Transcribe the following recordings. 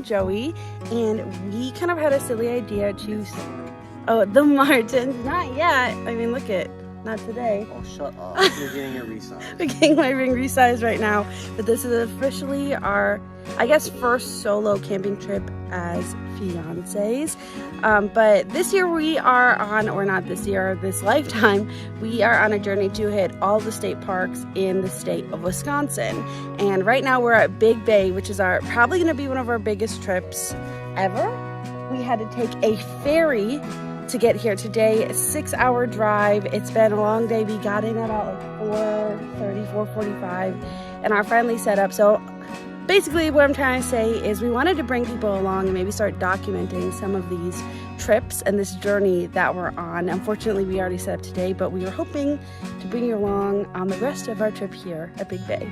Joey, and we kind of had a silly idea to... Oh, the Martins, not yet. I mean, look at, not today. Oh, shut up. You're getting your resized. We're getting my ring resized right now, but this is officially our, I guess, first solo camping trip as fiancés. But this year we are on, or not this year, this lifetime, we are on a journey to hit all the state parks in the state of Wisconsin. And right now we're at Big Bay, which is probably going to be one of our biggest trips ever. We had to take a ferry to get here today, a 6-hour drive. It's been a long day. We got in about like 4:30, 4:45, and our friendly setup. So basically what I'm trying to say is we wanted to bring people along and maybe start documenting some of these trips and this journey that we're on. Unfortunately, we already set up today, but we were hoping to bring you along on the rest of our trip here at Big Bay.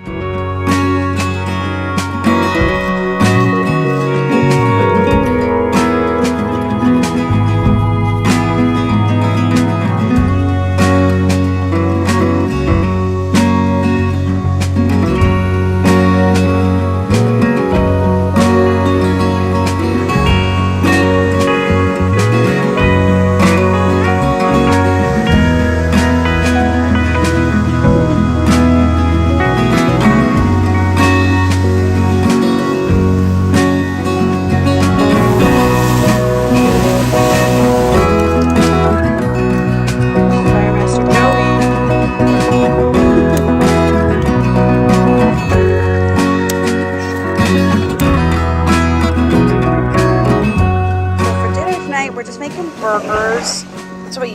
Burgers. That's what we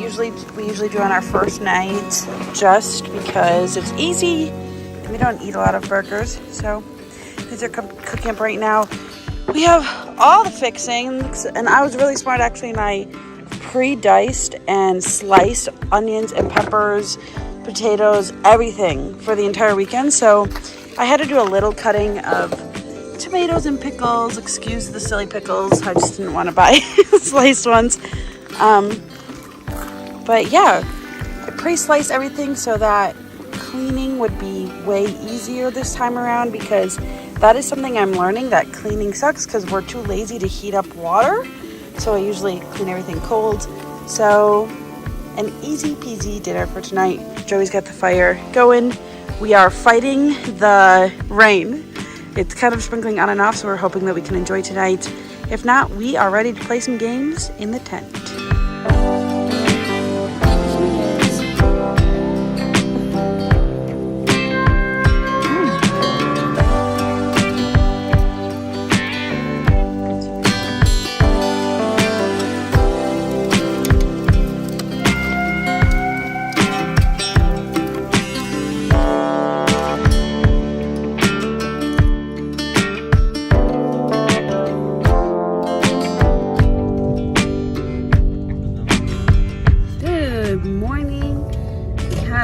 usually do on our first night, just because it's easy and we don't eat a lot of burgers. So these are cooking up right now. We have all the fixings, and I was really smart actually, and I pre-diced and sliced onions and peppers, potatoes, everything for the entire weekend. So I had to do a little cutting of tomatoes and pickles. Excuse the silly pickles, I just didn't want to buy sliced ones. But yeah, I pre-sliced everything so that cleaning would be way easier this time around, because that is something I'm learning, that cleaning sucks because we're too lazy to heat up water. So I usually clean everything cold. So an easy peasy dinner for tonight. Joey's got the fire going. We are fighting the rain. It's kind of sprinkling on and off, so we're hoping that we can enjoy tonight. If not, we are ready to play some games in the tent.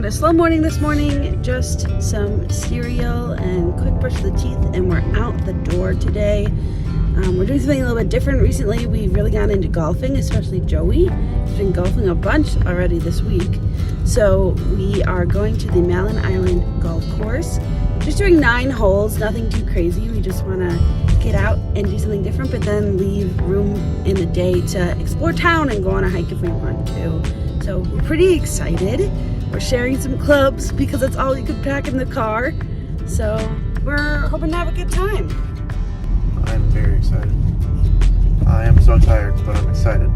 A slow morning this morning, just some cereal and quick brush of the teeth, and we're out the door today. We're doing something a little bit different. Recently we've really gotten into golfing, especially Joey. He's been golfing a bunch already this week. So we are going to the Madeline Island golf course. Just doing 9 holes, nothing too crazy. We just want to get out and do something different, but then leave room in the day to explore town and go on a hike if we want to. So we're pretty excited. We're sharing some clubs because that's all you could pack in the car. So we're hoping to have a good time. I'm very excited. I am so tired, but I'm excited.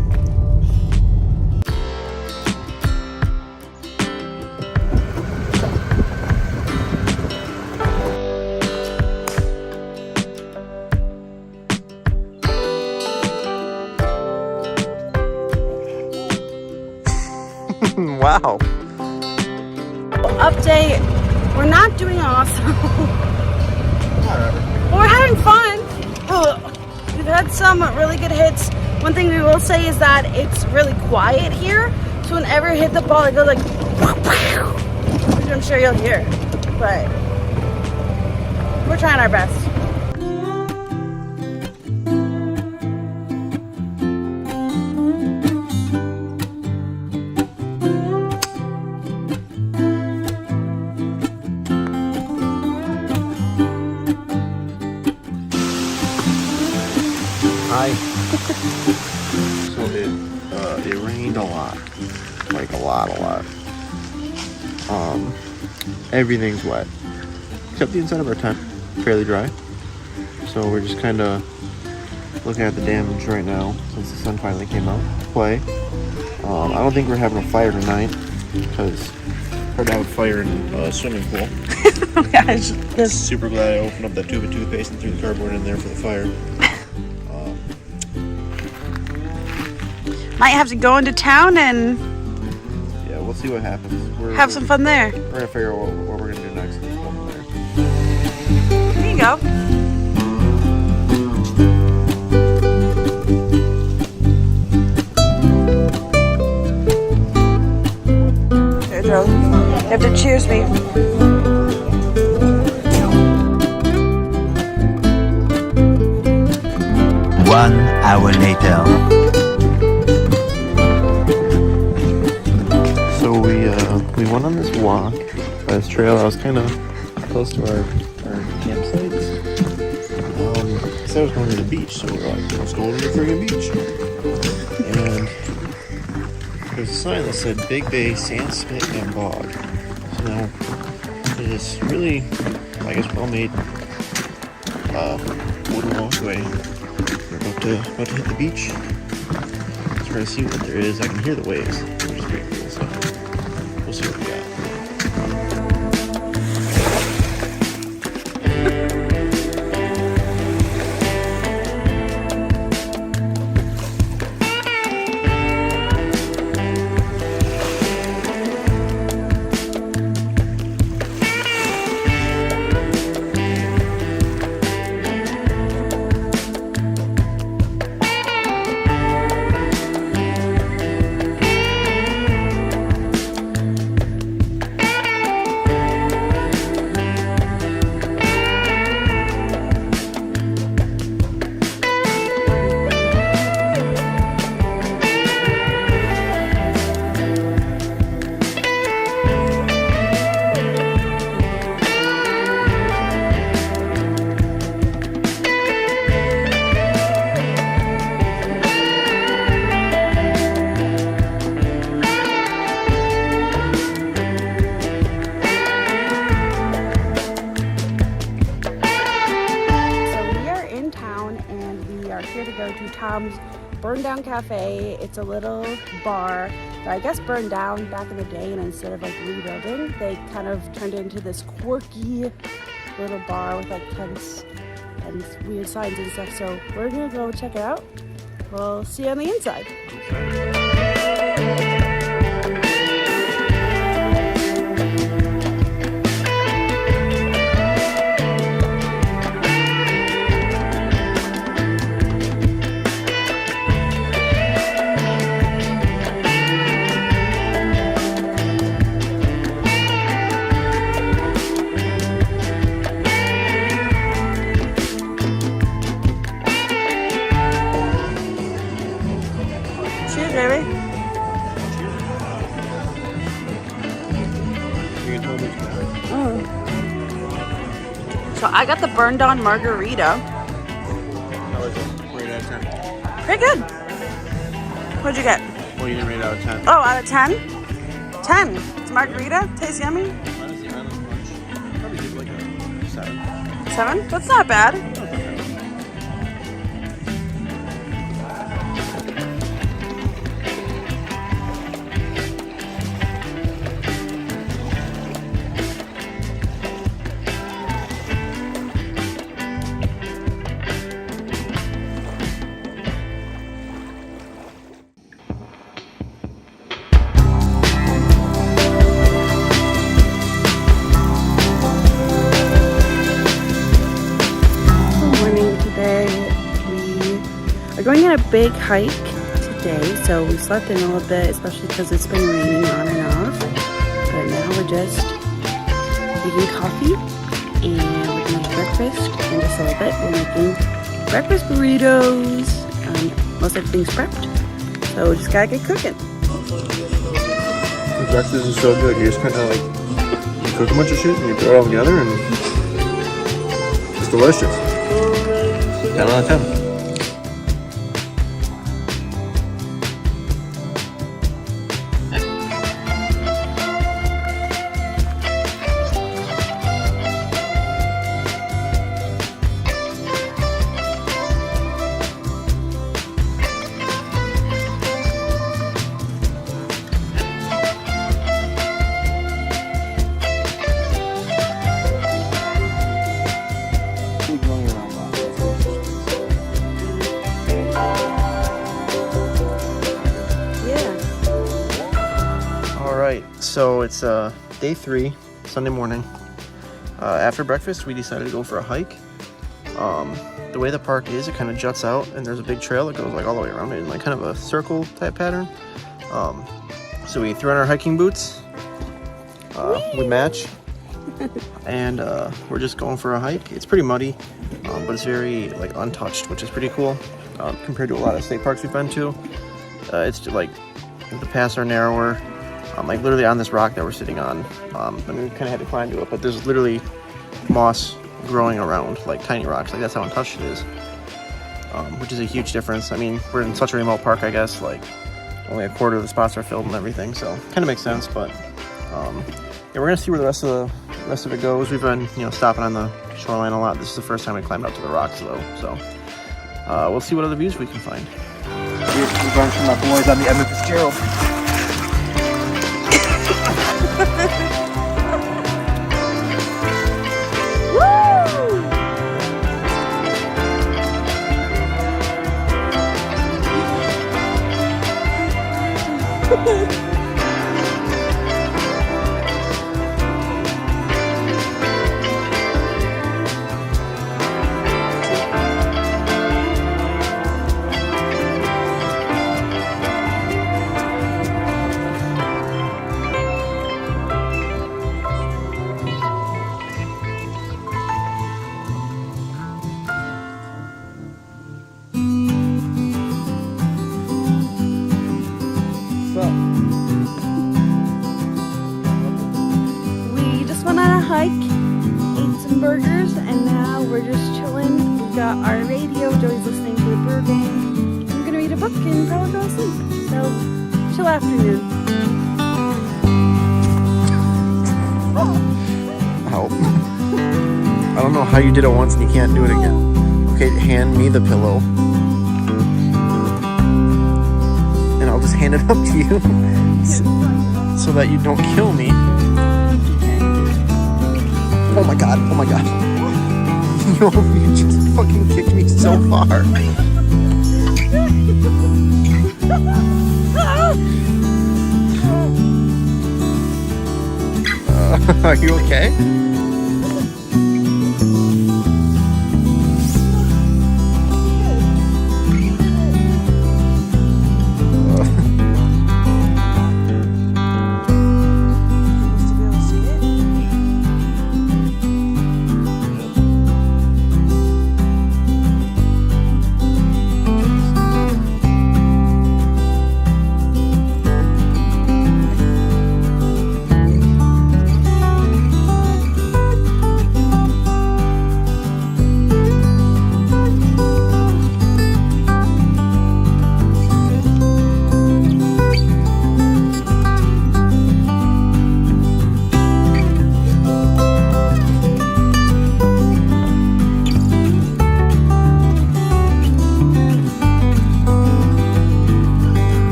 Wow. Update, we're not doing awesome. But we're having fun. We've had some really good hits. One thing we will say is that it's really quiet here. So whenever you hit the ball, it goes like, which I'm sure you'll hear. But we're trying our best. rained a lot. Like a lot. Everything's wet. Except the inside of our tent. Fairly dry. So we're just kind of looking at the damage right now since the sun finally came out to play. I don't think we're having a fire tonight because it's hard to have a fire in a swimming pool. Gosh, Super glad I opened up that tube of toothpaste and threw the cardboard in there for the fire. Might have to go into town and Yeah, we'll see what happens. have some fun there. We're gonna figure out what we're gonna do next. And go from there. Here you go. There, Joe. You have to cheers me. 1 hour later. So we went on this walk by this trail. I was kind of close to our campsites. So I was going to the beach, so we were like, let's go to the friggin' beach. And there's a sign that said Big Bay Sand Spit and Bog. So now it is really, I guess, well-made wooden walkway. We're about to hit the beach. Let's try to see what there is. I can hear the waves, which is pretty cool. So we'll see what we got. Burned Down Cafe. It's a little bar that I guess burned down back in the day, and instead of like rebuilding, they kind of turned it into this quirky little bar with like tents and weird signs and stuff. So we're gonna go check it out. We'll see you on the inside. Cheers, baby. So I got the burned on margarita. How was it? Rate out of 10. Pretty good. What'd you get? Well, you didn't rate out of 10. Oh, out of 10? 10. It's margarita. Tastes yummy. Honestly, Island Punch. Probably give like a 7. 7? That's not bad. We're going on a big hike today, so we slept in a little bit, especially because it's been raining on and off. But now we're just making coffee and we're gonna make breakfast in just a little bit. We're making breakfast burritos. Most everything's prepped, so we just gotta get cooking. The breakfast is so good. You just kind of like, you cook a bunch of shit and you throw it all together and it's delicious. 10 out of 10. right, so it's day 3, Sunday morning. After breakfast, we decided to go for a hike. The way the park is, it kind of juts out, and there's a big trail that goes like all the way around it in like kind of a circle type pattern. So we threw on our hiking boots. We match, and we're just going for a hike. It's pretty muddy, but it's very like untouched, which is pretty cool compared to a lot of state parks we've been to. It's just, like the paths are narrower. Like literally on this rock that we're sitting on. I mean, we kind of had to climb to it, but there's literally moss growing around like tiny rocks. Like that's how untouched it is, which is a huge difference. I mean, we're in such a remote park, I guess. Like only a quarter of the spots are filled and everything, so kind of makes sense. But yeah, we're gonna see where the rest of it goes. We've been stopping on the shoreline a lot. This is the first time we climbed up to the rocks though, so we'll see what other views we can find. We've learned from my boys on the Edmund Fitzgerald. We just went on a hike, ate some burgers, and now we're just chilling. We've got our radio, Joey's listening to the Brewer game. I'm gonna read a book and probably go to sleep. So, chill afternoon. Help. I don't know how you did it once and you can't do it again. Okay, hand me the pillow. And I'll just hand it up to you so that you don't kill me. Oh my god, oh my god. No, you just fucking kicked me so far. Are you okay?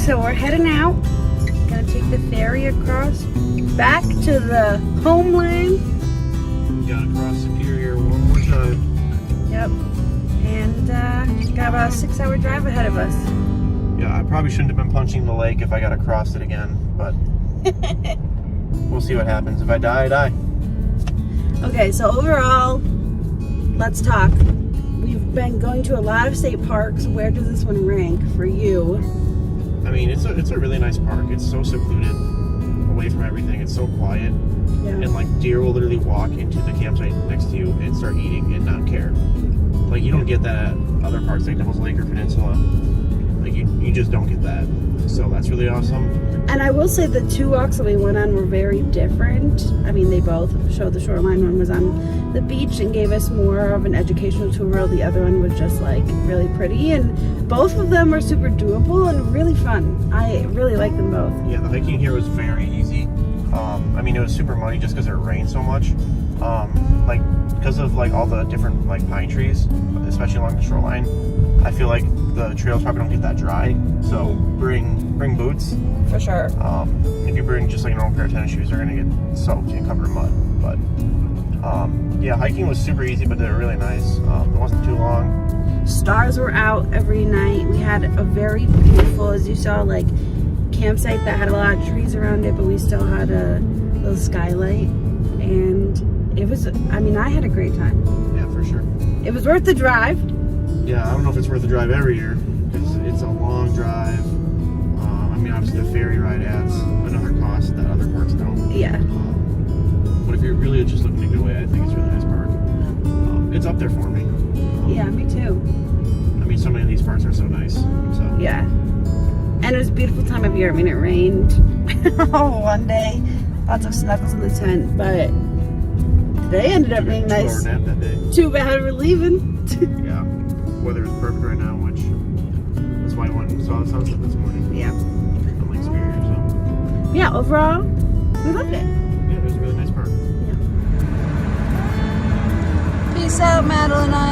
So we're heading out. Gonna take the ferry across back to the homeland. Gotta cross Superior one more time. Yep. And got about a 6-hour drive ahead of us. Yeah, I probably shouldn't have been punching the lake if I gotta cross it again, but we'll see what happens. If I die, I die. Okay, so overall, let's talk. We've been going to a lot of state parks. Where does this one rank for you? I mean, it's a really nice park. It's so secluded, away from everything. It's so quiet, and like deer will literally walk into the campsite next to you and start eating and not care. Like you don't get that at other parks like Devil's Lake or Peninsula. Like you just don't get that. So that's really awesome. And I will say the 2 walks that we went on were very different. I mean, they both showed the shoreline. One was on the beach and gave us more of an educational tour. The other one was just like really pretty. And both of them were super doable and really fun. I really like them both. Yeah, the hiking here was very easy. I mean, it was super muddy just because it rained so much. Like because of like all the different like pine trees, especially along the shoreline. I feel like the trails probably don't get that dry. So bring boots. For sure. If you bring just like a normal pair of tennis shoes, they're gonna get soaked and covered in mud. But yeah, Yeah, hiking was super easy, but they're really nice. It wasn't too long. Stars were out every night. We had a very beautiful, as you saw, like campsite that had a lot of trees around it, but we still had a little skylight, and it was, I mean, I had a great time. Yeah, for sure. It was worth the drive. Yeah, I don't know if it's worth the drive every year, because it's a long drive. I mean, obviously the ferry ride adds another cost that other parks don't. Yeah. But if you're really just looking to get away, I think it's a really nice park. It's up there for me. Yeah, me too. I mean, so many of these parks are so nice. So Yeah. And it was a beautiful time of year. I mean, it rained one day. Lots of snuggles in the tent, but today ended up being nice. 2 hour nap that day. Too bad we're leaving. Yeah. Weather is perfect right now, which is why I went and saw the sunset this morning. Yeah. On Lake Superior, so. Yeah, overall, we loved it. Yeah, it was a really nice park. Peace out, Madeline.